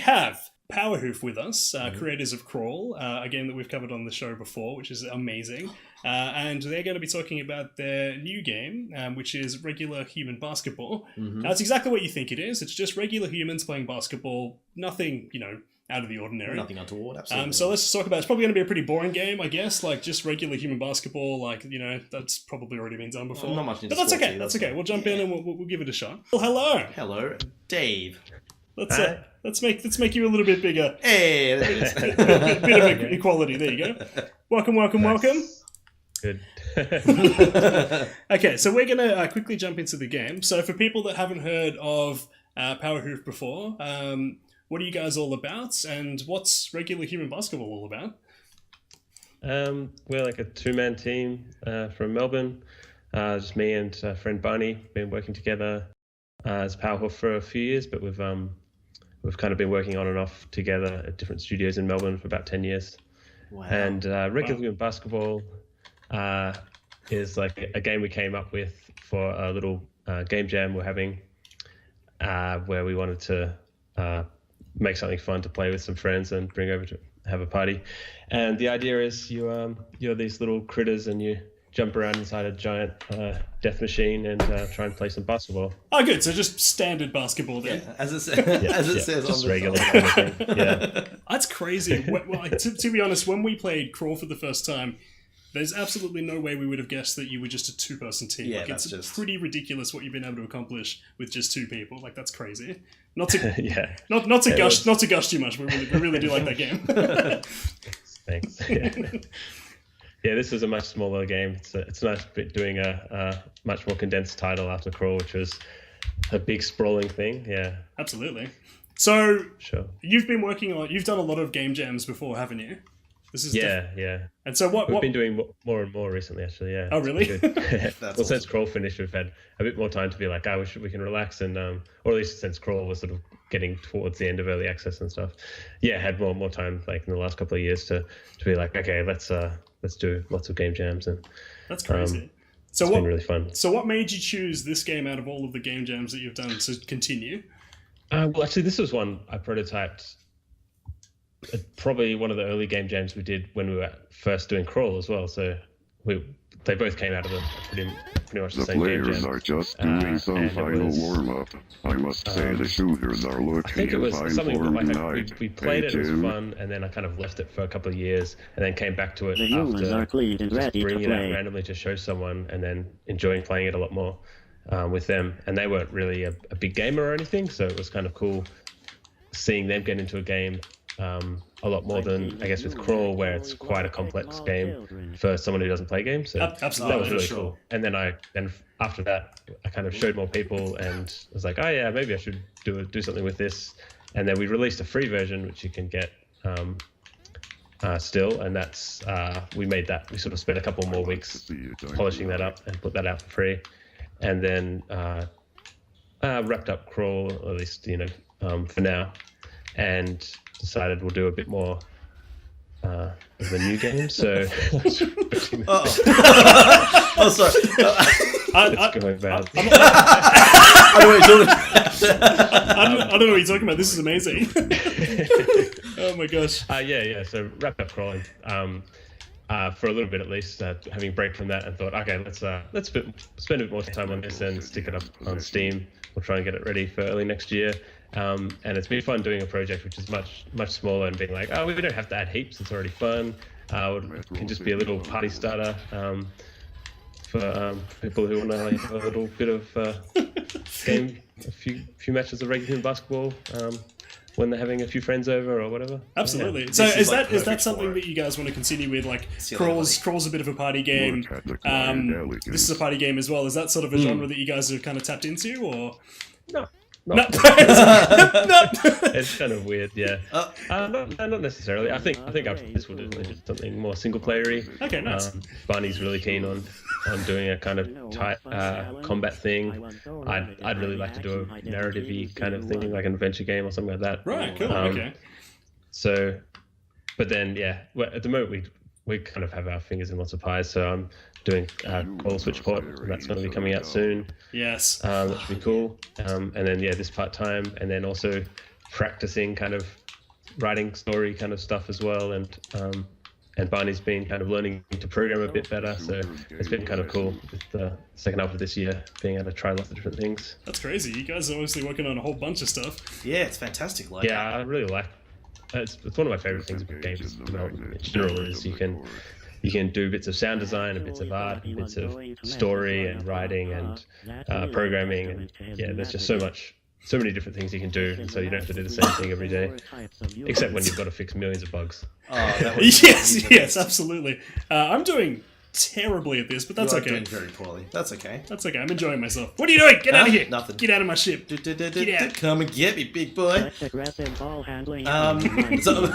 have Powerhoof with us, creators of Crawl, a game that we've covered on the show before, which is amazing. And they're going to be talking about their new game, which is regular human basketball. That's exactly what you think it is. It's just regular humans playing basketball. Nothing, out of the ordinary. Nothing untoward, absolutely. So let's talk about it. It's probably going to be a pretty boring game, I guess. Like, just regular human basketball, that's probably already been done before. Not much into but that's okay. either, That's okay. We'll jump in and we'll give it a shot. Well, hello. Hello, Dave. Let's make you a little bit bigger. Hey, there it is. a bit of equality. There you go. Welcome. Good. Okay, so we're going to quickly jump into the game. So for people that haven't heard of Powerhoof before, what are you guys all about, and what's regular human basketball all about? We're like a two-man team from Melbourne. Just me and friend Barney. Been working together as Powerhoof for a few years, but we've kind of been working on and off together at different studios in Melbourne for about 10 years. Wow. And regular human basketball is like a game we came up with for a little game jam we're having, where we wanted to make something fun to play with some friends and bring over to have a party. And the idea is you're these little critters and you jump around inside a giant death machine and try and play some basketball. Oh, good. So just standard basketball then. Yeah, as it says just on the regular kind of thing. Yeah. That's crazy. To be honest, when we played Crawl for the first time, there's absolutely no way we would have guessed that you were just a two-person team. Yeah, it's pretty ridiculous what you've been able to accomplish with just two people. Like, that's crazy. Not to gush too much. We really do like that game. Thanks. Yeah, this is a much smaller game. It's nice doing a much more condensed title after Crawl, which was a big sprawling thing. Yeah, absolutely. So, sure. You've done a lot of game jams before, haven't you? This is yeah. And so we've been doing more and more recently, actually. Yeah. Oh, really? Well, since Crawl finished, we've had a bit more time to be like, we can relax, and or at least since Crawl was sort of getting towards the end of early access and stuff. Yeah, had more time like in the last couple of years to be like, okay, let's do lots of game jams, and that's crazy. It's been really fun. So what made you choose this game out of all of the game jams that you've done to continue? Well, actually, this was one I prototyped. Probably one of the early game jams we did when we were first doing Crawl as well. So they both came out of pretty much the same game jam. The players are just doing some final warm-up. I must say the shooters are looking I think it was fine something form that tonight. we played it was fun, and then I kind of left it for a couple of years, and then came back to it after just bringing it out randomly to show someone, and then enjoying playing it a lot more with them. And they weren't really a big gamer or anything, so it was kind of cool seeing them get into a game a lot more than, I guess, with Crawl, where it's quite a complex game for someone who doesn't play games. So absolutely, that was really cool. And then after that, I kind of showed more people and was like, oh yeah, maybe I should do something with this. And then we released a free version, which you can get still, and that's we sort of spent a couple more weeks polishing that up and put that out for free, and then wrapped up Crawl, at least for now, and decided we'll do a bit more of the new game. So sorry. I don't know what you're talking about. This is amazing. Oh my gosh. Yeah. So wrapped up Crawl for a little bit at least, having a break from that, and thought, okay, let's spend a bit more time on this and stick it up on Steam. We'll try and get it ready for early next year. And it's been fun doing a project which is much smaller and being like, we don't have to add heaps, it's already fun. It can just be a little party starter for people who want to have a little bit of game, a few matches of regular basketball when they're having a few friends over or whatever. Absolutely. Yeah. So is that something that you guys want to continue with? Like, Crawl's a bit of a party game. This is a party game as well. Is that sort of a genre that you guys have kind of tapped into, or no? No. It's kind of weird, yeah. Not necessarily. I think after this we'll do something more single playery. Okay, nice. Barney's really keen on doing a kind of tight combat thing. I'd really like to do a narrative-y kind of thing, like an adventure game or something like that. Right, cool. Okay. So, but then at the moment we kind of have our fingers in lots of pies. So I'm doing Call Switch Port, and that's going to be coming out soon. Yes. That should be cool. And then this part-time, and then also practicing kind of writing story kind of stuff as well, and Barney's been kind of learning to program a bit better, so it's been kind of cool with the second half of this year being able to try lots of different things. That's crazy. You guys are obviously working on a whole bunch of stuff. Yeah, it's fantastic. Like, Yeah, I really like. It's one of my favorite things about games development in general is you can do bits of sound design and bits of art, and bits of story and writing and programming, and yeah, there's just so many different things you can do, and so you don't have to do the same thing every day, except when you've got to fix millions of bugs. oh, that Yes, absolutely. I'm doing terribly at this, but that's you are okay. doing very poorly. That's okay. That's okay. I'm enjoying myself. What are you doing? Get out of here! Nothing. Get out of my ship. Get out. Come and get me, big boy. Aggressive ball handling. So-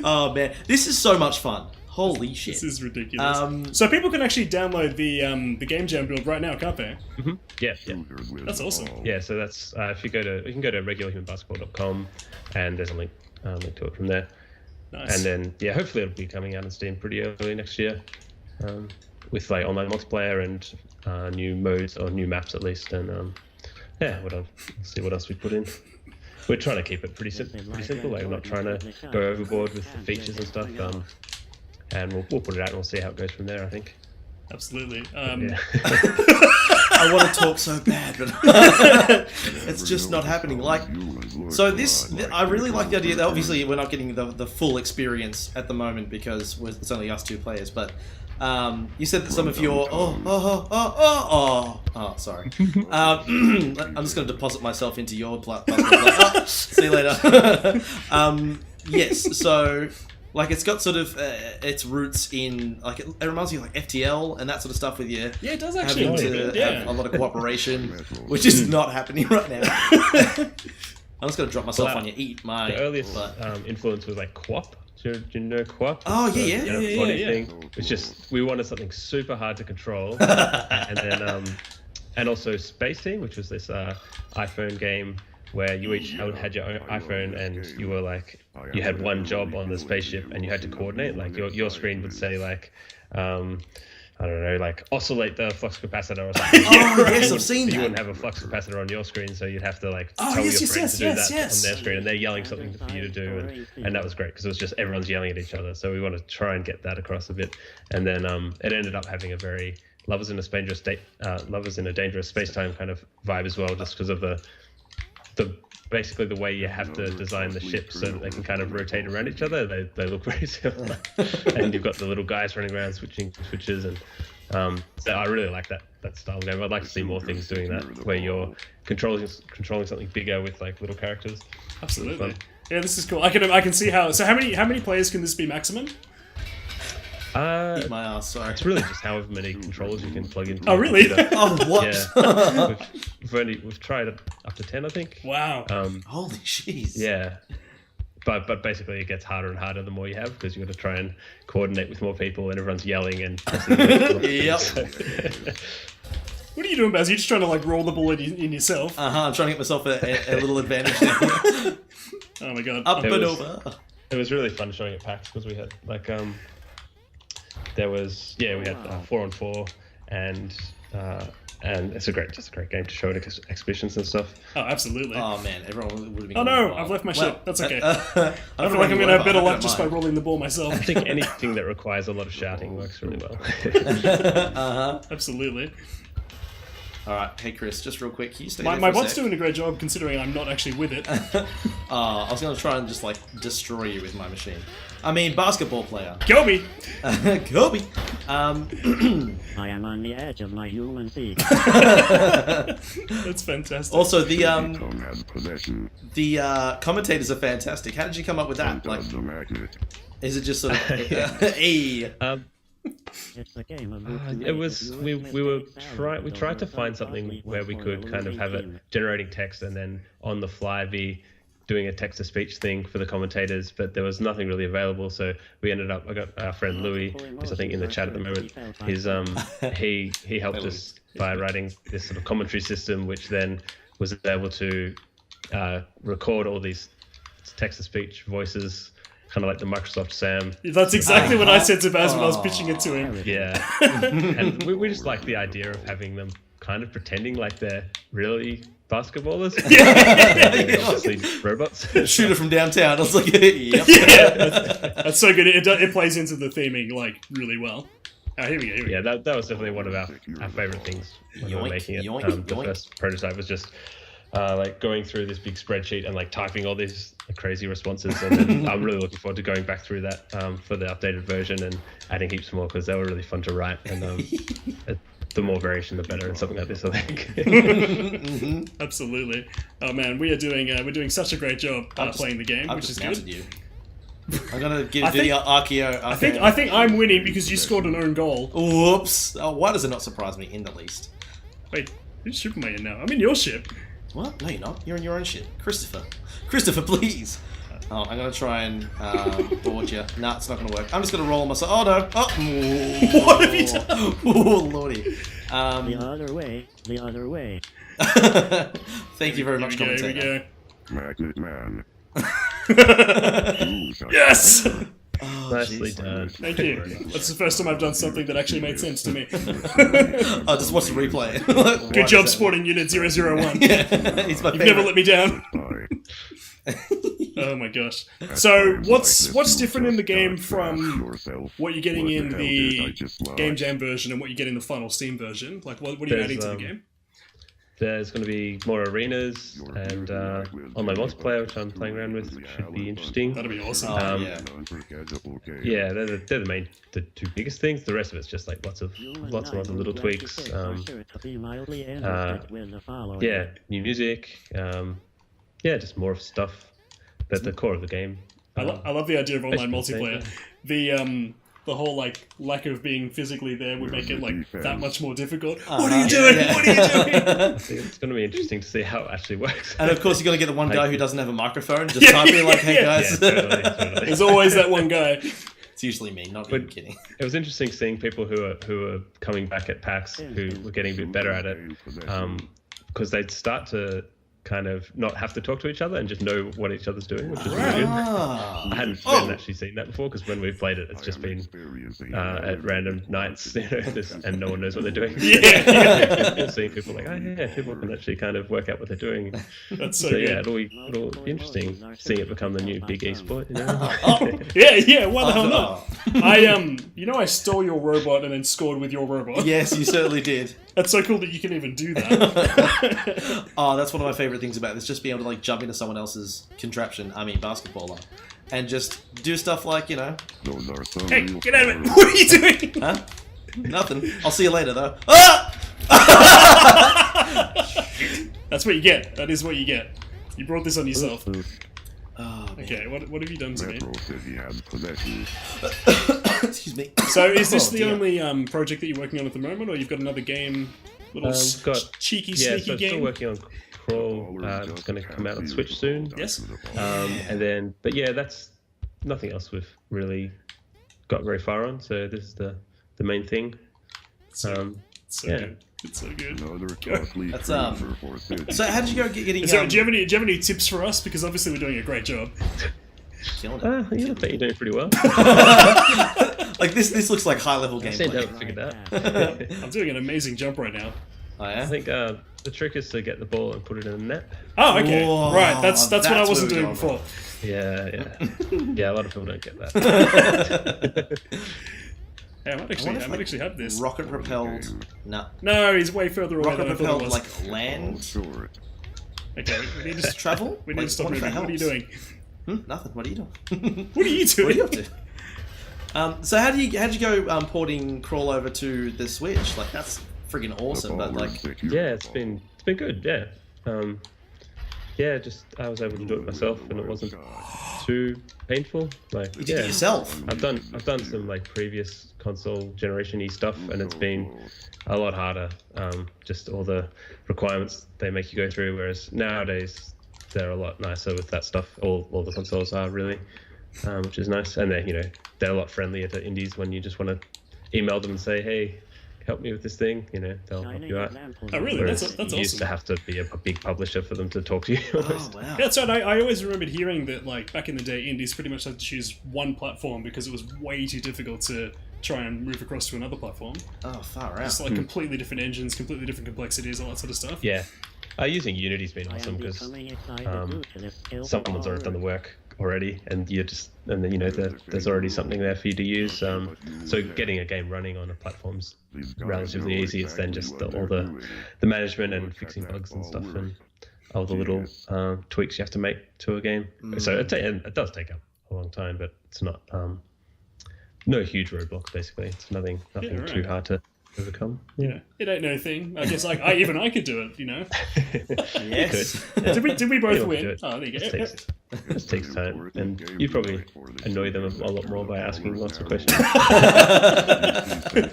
Oh man, this is so much fun. Holy shit. This is ridiculous. So people can actually download the Game Jam build right now, can't they? Mm-hmm. Yeah. That's awesome. Yeah, so that's if you can go to regularhumanbasketball.com, and there's a link to it from there. Nice. And then hopefully it'll be coming out on Steam pretty early next year, with like online multiplayer and new modes or new maps at least. And what else? Let's see what else we put in. We're trying to keep it pretty simple. Like, we're not trying to go overboard with the features and stuff. And we'll put it out and we'll see how it goes from there, I think. Absolutely. I want to talk so bad, but it's just not happening. Like, so I really like the idea that obviously we're not getting the full experience at the moment because it's only us two players. But you said that some of your sorry. I'm just going to deposit myself into your platform. See you later. Yes, so. Like, it's got sort of its roots in, like, it reminds me of like FTL and that sort of stuff with you. Yeah, it does actually. Having to have a lot of cooperation, which is not happening right now. I'm just going to drop myself on you. Eat my... The earliest influence was like QWOP. Do you know QWOP? Oh, yeah. Thing. It's just, we wanted something super hard to control. And then, and also Spacing, which was this iPhone game where you each had your own iPhone, and you were like, you had one job on the spaceship and you had to coordinate. Like your screen would say like, I don't know, like oscillate the flux capacitor or something. Yes, I've seen that. You wouldn't have a flux capacitor on your screen, so you'd have to like tell your friend to do that on their screen, and they're yelling something for you to do, and that was great because it was just everyone's yelling at each other. So we want to try and get that across a bit, and then it ended up having a very lovers in a dangerous space-time kind of vibe as well, just because of the basically the way you have to design the ship so that they can kind of rotate around each other. They look very similar. And you've got the little guys running around switching switches, and so I really like that style of game. I'd like to see more things doing that, where you're controlling something bigger with like little characters. Absolutely. Yeah, this is cool. I can see how. So how many players can this be maximum? Eat my ass, sorry. It's really just however many controllers you can plug into. Oh, really? Oh, what? Yeah. We've tried it up to 10, I think. Wow. Holy jeez. Yeah. But basically it gets harder and harder the more you have, because you've got to try and coordinate with more people and everyone's yelling and... Yep. What are you doing, Baz? You're just trying to like roll the ball in yourself. I'm trying to get myself a little advantage there. Oh my god. Up and over. It was really fun showing at PAX, because we had like... we had 4-on-4, and it's just a great game to show at exhibitions and stuff. Oh, absolutely. Oh man, everyone would have been. Oh no, I've left my ship. That's okay. I feel like I'm gonna have better luck just by rolling the ball myself. I think anything that requires a lot of shouting works really well. Absolutely. All right, hey Chris, just real quick, can you stay My there for a bot's sec? doing a great job considering I'm not actually with it. I was going to try and just like destroy you with my machine. I mean, basketball player. Kobe! Kobe! I am on the edge of my human feet. That's fantastic. Also, the Tom has possession. commentators are fantastic. How did you come up with that? Like, The magnet. is it just sort of hey? It's a game of It was we tried to find something where we could kind of have it generating text and then on the fly be doing a text to speech thing for the commentators, but there was nothing really available. So we ended up. I got our friend Louis, who's I think in the chat at the moment. He helped us by writing this sort of commentary system, which then was able to record all these text to speech voices. Kind of like the Microsoft Sam. That's exactly what I said to Baz when I was pitching it to him. Yeah. And we just like the idea of having them kind of pretending like they're really basketballers. And obviously robots. Shooter from downtown. I was like, yep. That's so good. It plays into the theming like really well. Oh, here we go. Yeah, that was definitely one of our favorite things when we were making it. The first prototype was just like going through this big spreadsheet and like typing all these crazy responses, and then I'm really looking forward to going back through that for the updated version and adding heaps more because they were really fun to write, and the more variation the better in something like this, I think. Absolutely. Oh man, we're doing such a great job playing the game, which is good. You. I'm gonna give the Archeo. I think I'm winning because you scored an own goal. Whoops! Oh, why does it not surprise me in the least? Wait, whose ship am I in now? I'm in your ship. What? No, you're not. You're in your own ship, Christopher. Christopher, please. Oh, I'm gonna try and board you. Nah, it's not gonna work. I'm just gonna roll myself. Oh no! Oh, What have you done? Oh lordy. The other way. The other way. Thank you very much, Here we commentator. go. Magnet man. Yes! Nicely done. Thank you. That's the first time I've done something that actually made sense to me. Oh, just watch the replay. Good job, Sporting Unit 001. He's my You've never let me down. Bye. Oh my gosh. So, what's different in the game from what you're getting in the Game Jam version and what you get in the final Steam version? Like, what are you adding to the game? There's going to be more arenas and online multiplayer, which I'm playing around with, which should be interesting. That'd be awesome. Yeah, they're the two biggest things. The rest of it's just like lots of little tweaks. Yeah, new music. Yeah, just more stuff. That's the core of the game. I love the idea of online basically multiplayer. The whole like lack of being physically there would make it like that much more difficult. Uh-huh. What are you doing? Yeah. What are you doing? I think it's going to be interesting to see how it actually works. And of course, you're gonna get the one guy who doesn't have a microphone, just typing like, "Hey guys." Totally. There's always that one guy. It's usually me, not even kidding. It was interesting seeing people who are coming back at PAX who were getting a bit better at it, because they'd start to kind of not have to talk to each other and just know what each other's doing, which is really good. I hadn't actually seen that before, because when we've played it, it's just been at random nights, and no one knows what they're doing. Yeah. Seeing people like, oh yeah, people can actually kind of work out what they're doing. That's so Yeah, good. it'll be interesting seeing it become the new big esport. Yeah, why the hell not? I stole your robot and then scored with your robot. Yes, you certainly did. That's so cool that you can even do that. Oh, that's one of my favorite things about this, just being able to like jump into someone else's contraption, basketballer, and just do stuff like, Those are some Hey, real get out of it! What are you doing? huh? Nothing. I'll see you later though. That's what you get. That is what you get. You brought this on yourself. Oh, man. Okay, what have you done to me? Metro said he had possessions. Excuse me. So is this Oh, the dear. only project that you're working on at the moment, or you've got another game, little cheeky, Yeah, sneaky so game? still working on Crawl. It's going to come out on Switch soon. Yes. And then, but yeah, that's nothing else we've really got very far on. So this is the main thing. So yeah. good. It's so good. Another costly That's, freezer for Sid. So how did you go getting? Do you have any tips for us? Because obviously we're doing a great job. Killing it. Yeah, I think you're doing pretty well. Like this looks like high level I seem to gameplay. have figured out. I'm doing an amazing jump right now. Oh, I yeah? think the trick is to get the ball and put it in the net. Oh, okay. Whoa, Right, that's what I that's wasn't where doing we're before. Yeah. Yeah, a lot of people don't get that. Hey, I might actually have this. Rocket propelled. No. No, he's way further away Rocket than I thought it propelled was. like land Sure. Okay, we need to travel. We need Like, to stop what if moving. that What are you helps? doing? Nothing. What are you doing? What are you doing? What are you up to? So how'd you go porting Crawl over to the Switch? Like that's friggin' awesome. But like, Yeah, it's been good. Yeah. Yeah, just I was able to do it myself, and it wasn't too painful. Like, you did it yourself. I've done some like previous console generation-y stuff, and it's been a lot harder. Just all the requirements they make you go through, whereas nowadays they're a lot nicer with that stuff. All the consoles are really, which is nice, and they're a lot friendlier to indies when you just want to email them and say, hey, help me with this thing. They'll help you out. Oh, really? Whereas That's you used awesome. to have to be a big publisher for them to talk to you. Oh wow. Yeah, that's right. I always remembered hearing that, like, back in the day, indies pretty much had to choose one platform because it was way too difficult to try and move across to another platform. Oh, far out. It's like completely different engines, completely different complexities, all that sort of stuff. Yeah. Using Unity's been I awesome am because becoming excited to this kill someone's already done the work already, and then there's already something there for you to use. So getting a game running on a platform's relatively easy. It's then just all the management and fixing bugs and stuff, and all the little tweaks you have to make to a game. So it does take up a long time, but it's not no huge roadblock. Basically, it's nothing right. too hard to overcome. Yeah, it ain't no thing. I guess even I could do it. Yes. Did we both Anyone can do win? it. Oh, there you go. It takes time, and you probably annoy them a lot more by asking lots of questions.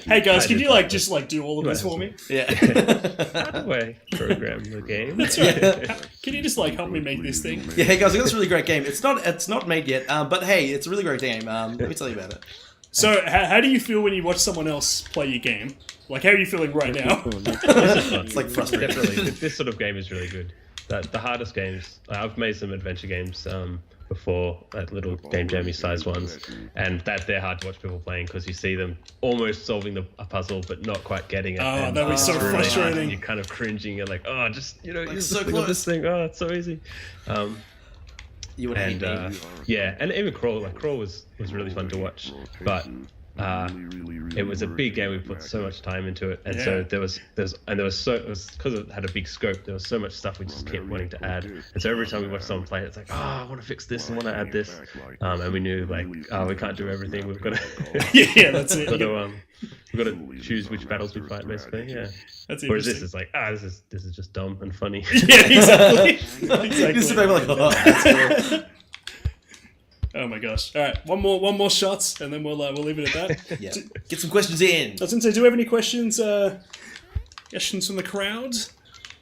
Hey guys, can you just do all of this for me? Yeah. How do I program the game? That's right. Can you just help me make this thing? Yeah, hey guys, I got this really great game. It's not made yet, but hey, it's a really great game. Let me tell you about it. So, how do you feel when you watch someone else play your game? How are you feeling right now? It's frustrating. Definitely, this sort of game is really good. The hardest games, I've made some adventure games before, little game jammy sized ones, and they're hard to watch people playing because you see them almost solving a puzzle but not quite getting it. Oh, that was so really frustrating. hard, you're kind of cringing. You're like, oh, just use so this, this thing. Oh, it's so easy. You would hate me. Yeah, and even Crawl was really fun to watch, but it was a big game. We put so much time into it, and so it was because it had a big scope. There was so much stuff we just kept wanting to add, and so every time we watched someone play it, it's like, I want to fix this, I want to add this, and we knew we can't do everything. We've got to Yeah, that's it. we've got to choose which battles we fight, basically. Yeah. That's Whereas interesting. this is this is just dumb and funny. Yeah, exactly. You sit back that's cool. Oh my gosh! All right, one more shot, and then we'll leave it at that. Yeah. Get some questions in. I was going to say, do we have any questions? Questions from the crowd?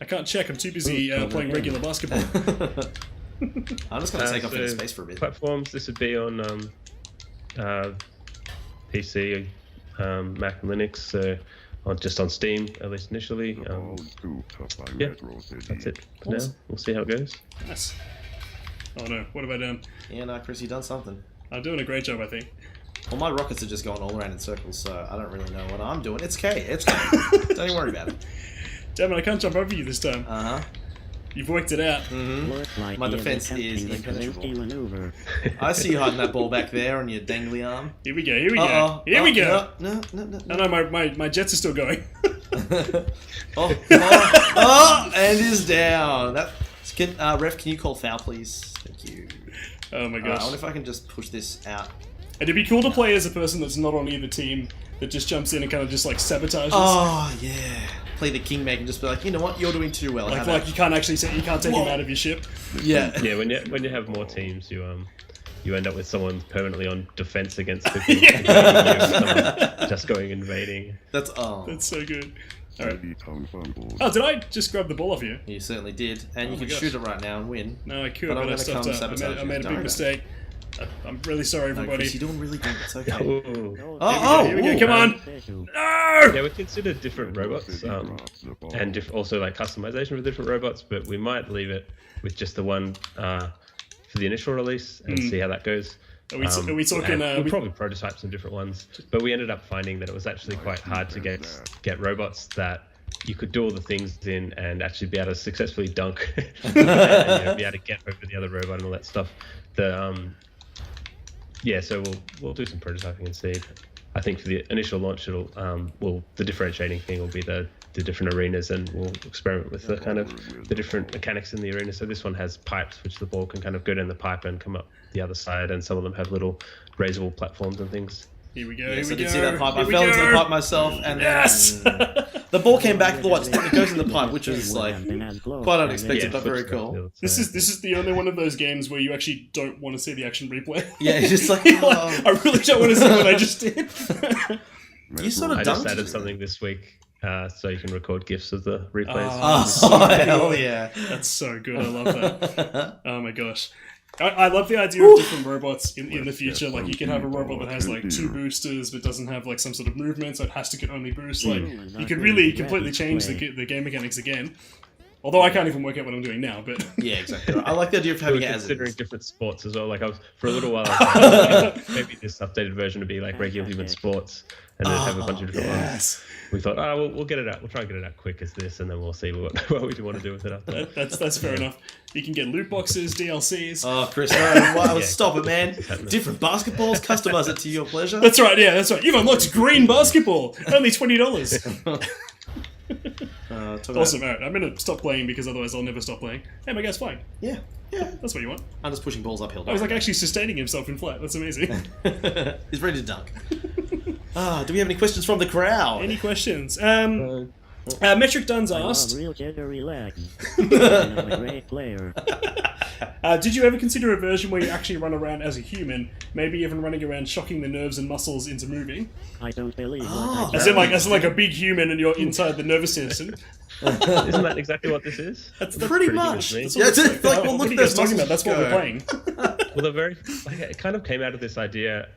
I can't check. I'm too busy playing regular basketball. I'm just going to take off into space for a bit. Platforms. This would be on PC, Mac, and Linux. So just on Steam, at least initially. Yeah, that's it for now. We'll see how it goes. Nice. Oh no, what have I done? Yeah, no, Chris, you've done something. I'm doing a great job, I think. Well, my rockets are just going all around in circles, so I don't really know what I'm doing. It's okay. It's okay. Don't even worry about it. Damn it, I can't jump over you this time. Uh-huh. You've worked it out. My defense is impenetrable. I see you hiding that ball back there on your dangly arm. Here we go, here we go. Here we go. No. No, my jets are still going. And is down. Ref, can you call foul, please? Thank you. Oh my gosh. I wonder if I can just push this out. It'd be cool to play as a person that's not on either team, that just jumps in and kind of just sabotages. Oh, yeah. Play the kingmaker and just be like, you know what, you're doing too well. You can't actually you can't take him out of your ship. Yeah. Yeah, when you have more teams, you end up with someone permanently on defense against the team, just going invading. That's so good. All right. Oh, did I just grab the ball off you? You certainly did, and you can shoot it right now and win. No, I could, But I'm but I gonna stuffed come up. sabotage I made a big mistake. I'm really sorry, No, everybody. Chris, you're doing really good. It's okay. Here we go. Come on. No! Yeah, we considered different robots, and also customization for different robots, but we might leave it with just the one for the initial release and see how that goes. Are we talking? We'll probably prototype some different ones, but we ended up finding that it was actually quite hard to get robots that you could do all the things in and actually be able to successfully dunk and be able to get over the other robot and all that stuff. So we'll do some prototyping and see. I think for the initial launch, the differentiating thing will be the different arenas, and we'll experiment with the different mechanics in the arena. So this one has pipes, which the ball can kind of go down the pipe and come up the other side, and some of them have little raisable platforms and things. Here we go. Yes, here we I did go. see that pipe. Here I we fell go. into the pipe myself, and Yes! the ball came back. It goes in the pipe, which is quite unexpected, but very cool. This is the only one of those games where you actually don't want to see the action replay. Yeah, it's just like, I really don't want to see what I just did. You sort of I just dunked added it. something this week, so you can record GIFs of the replays. Oh, hell yeah. That's so good. I love that. Oh my gosh. I love the idea of different robots in the future. Like, you can have a robot that has 2 boosters but doesn't have some sort of movement, so it has to get only boost. You could really completely change the game mechanics again. Although I can't even work out what I'm doing now, but Yeah, exactly. I like the idea of We having were it as considering is. different sports as well. Like for a little while, I was like, maybe this updated version would be like regular human sports, and then have a bunch of different ones. yes, We thought, we'll get it out. We'll try and get it out quick as this, and then we'll see what we want to do with it after. that's fair enough. You can get loot boxes, DLCs. Oh, Chris, no, wow, stop it, man. Different basketballs, customize it to your pleasure. That's right. Yeah, that's right. You've unlocked green basketball. Only $20. Awesome. All right, I'm gonna stop playing because otherwise I'll never stop playing. Hey, my guy's flying. Yeah. That's what you want. I'm just pushing balls uphill. I was like actually sustaining himself in flight. That's amazing. He's ready to dunk. Do we have any questions from the crowd? Any questions? Metric Duns asked, real kid, relax. I'm a great player. did you ever consider a version where you actually run around as a human, maybe even running around shocking the nerves and muscles into moving? I don't believe what I As in like a big human and you're inside the nervous system? Isn't that exactly what this is? That's Pretty good much. to me. That's Yeah, what it's like, well, what look are at you guys those talking about? That's what we're muscles playing. Well, it kind of came out of this idea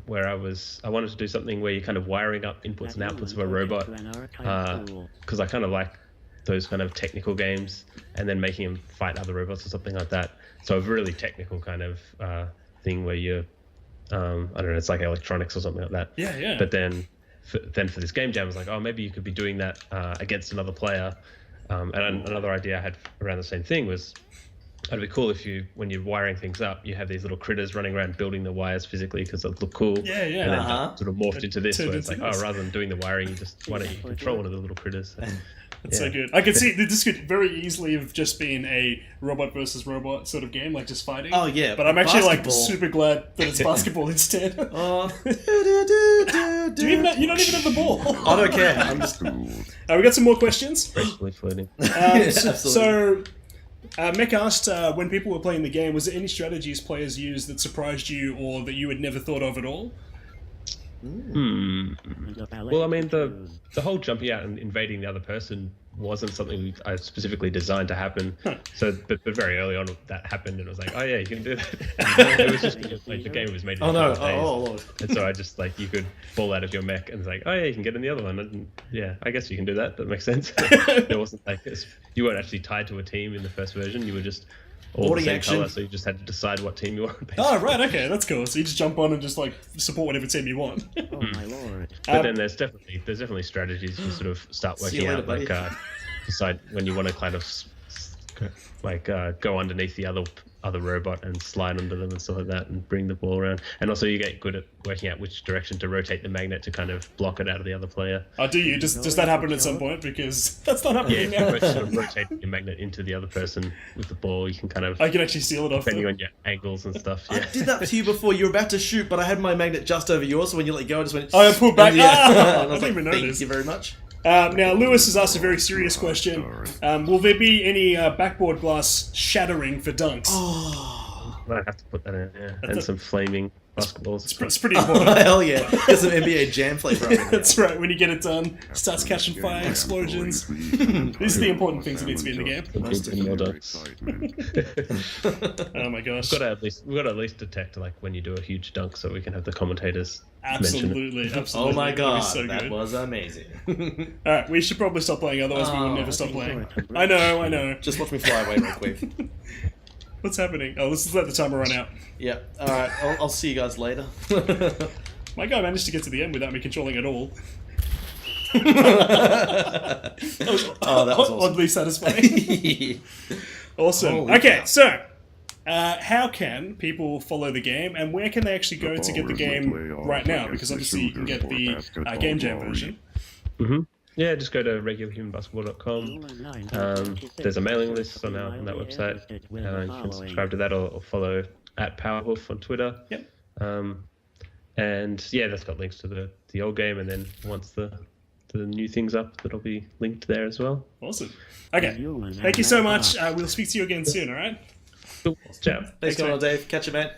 where I wanted to do something where you're kind of wiring up inputs and outputs of a robot, because I kind of like those kind of technical games, and then making them fight other robots or something like that. So a really technical kind of thing where you're, I don't know, it's like electronics or something like that. Yeah. But then for this game jam, I was like, oh, maybe you could be doing that against another player. And another idea I had around the same thing was, it'd be cool if when you're wiring things up, you have these little critters running around building the wires physically because they look cool. Yeah. And then that sort of morphed into this, Turned where it's into like, this. rather than doing the wiring, why don't you control one of the little critters? That's so good. I could see this could very easily have just been a robot versus robot sort of game, like just fighting. Oh, yeah. But I'm actually Basketball. super glad that it's basketball instead. Oh. Do you don't even have the ball. I don't care. I'm just. We got some more questions. Gracefully floating. So, Mech asked, when people were playing the game, was there any strategies players used that surprised you or that you had never thought of at all? Well, I mean, the whole jumping out and invading the other person wasn't something I specifically designed to happen. So, but very early on that happened, and it was like, oh yeah, you can do that. It was just because, like, the game was made in Oh no! 5 days. Oh Lord! And so I just, like, you could fall out of your mech and it's like, oh yeah, you can get in the other one. And yeah, I guess you can do that. That makes sense. It wasn't like this. You weren't actually tied to a team in the first version. You were just all the same action. color, so you just had to decide what team you wanted. Oh, right, okay, that's cool. So you just jump on and just, like, support whatever team you want. Oh my lord. But then there's definitely strategies you sort of start See you working later, out, buddy. like decide when you want to kind of go underneath the other robot and slide under them and stuff like that and bring the ball around. And also you get good at working out which direction to rotate the magnet to kind of block it out of the other player. Oh, do you? Does that happen at some point? Because that's not happening Yeah, now. if you sort of rotate your magnet into the other person with the ball, you can kind of, I can actually steal it off depending them. on your angles and stuff. I Yeah. did that to you before. You were about to shoot, but I had my magnet just over yours. So when you let go, I just went. Oh, I pulled back. Yeah. Ah! And I I was didn't like, even thank notice. you very much. Now, Lewis has asked a very serious question. Will there be any backboard glass shattering for dunks? Oh, I have to put that in, yeah. And some flaming basketballs. It's pretty important. hell yeah! Get some NBA Jam flavor. That's right, when you get it done, starts catching fire, explosions. These are the important things that need to be in the game. Well done. Oh my gosh. We've got to at least detect, like, when you do a huge dunk, so we can have the commentators mention it. Absolutely. Oh my That'd be god, so that good. was amazing. Alright, we should probably stop playing, otherwise we will never stop playing. I know. Just watch me fly away real quick. What's happening? Oh, let's just let the timer run out. Yeah. All right. I'll see you guys later. My guy managed to get to the end without me controlling at all. that was awesome. Oddly satisfying. Awesome. Holy Okay, cow. so how can people follow the game, and where can they actually go to get the game right now? Because obviously you can get the Game Jam version. Yeah, just go to regularhumanbasketball.com. There's a mailing list on that website. You can subscribe to that or follow at Powerhoof on Twitter. Yep. And yeah, that's got links to the old game, and then once the new thing's up, that'll be linked there as well. Awesome. Okay. Thank you so much. We'll speak to you again soon, all right? Cool. Ciao. Thanks, Dave. Catch you, man.